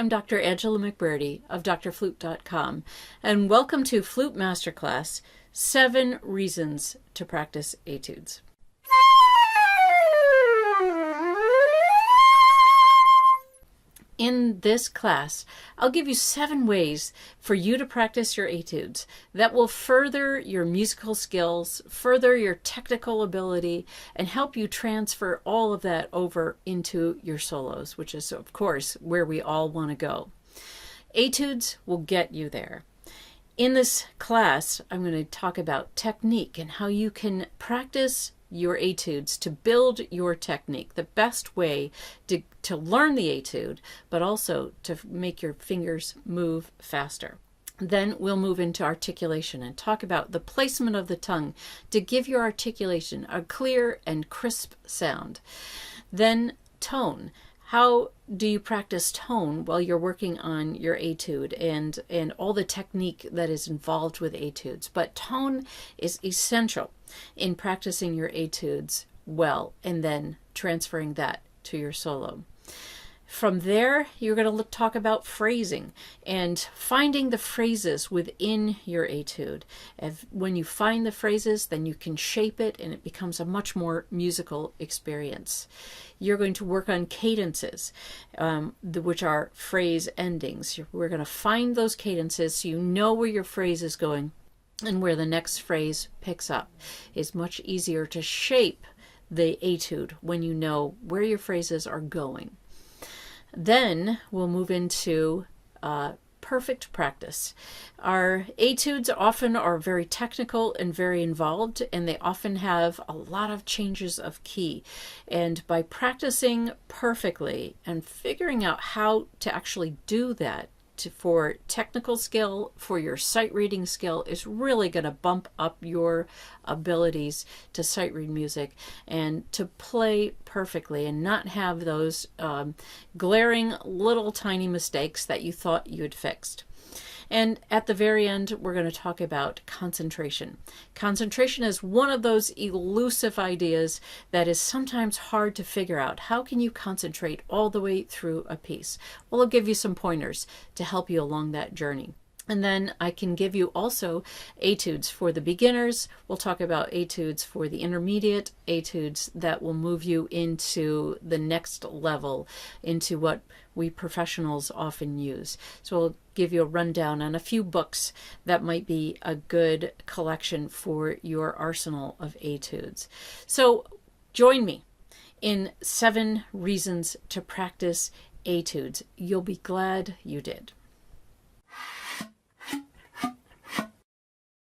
I'm Dr. Angela McBurdy of DoctorFlute.com, and welcome to Flute Masterclass, 7 Reasons to Practice Etudes. In this class, I'll give you 7 ways for you to practice your etudes that will further your musical skills, further your technical ability, and help you transfer all of that over into your solos, which is, of course, where we all want to go. Etudes will get you there. In this class, I'm going to talk about technique and how you can practice your etudes to build your technique, the best way to learn the etude, but also to make your fingers move faster. Then we'll move into articulation and talk about the placement of the tongue to give your articulation a clear and crisp sound. Then tone. How do you practice tone while you're working on your etude and all the technique that is involved with etudes? But tone is essential in practicing your etudes well and then transferring that to your solo. From there, you're going to talk about phrasing and finding the phrases within your etude. When you find the phrases, then you can shape it and it becomes a much more musical experience. You're going to work on cadences, which are phrase endings. We're going to find those cadences so you know where your phrase is going and where the next phrase picks up. It's much easier to shape the etude when you know where your phrases are going. Then we'll move into perfect practice. Our etudes often are very technical and very involved, and they often have a lot of changes of key. And by practicing perfectly and figuring out how to actually do that for technical skill, for your sight reading skill, is really going to bump up your abilities to sight read music and to play perfectly and not have those glaring little tiny mistakes that you thought you had fixed. And at the very end, we're going to talk about concentration. Concentration is one of those elusive ideas that is sometimes hard to figure out. How can you concentrate all the way through a piece? Well, I'll give you some pointers to help you along that journey. And then I can give you also etudes for the beginners. We'll talk about etudes for the intermediate, etudes that will move you into the next level, into what we professionals often use. So we'll give you a rundown on a few books that might be a good collection for your arsenal of etudes. So join me in 7 reasons to practice etudes. You'll be glad you did.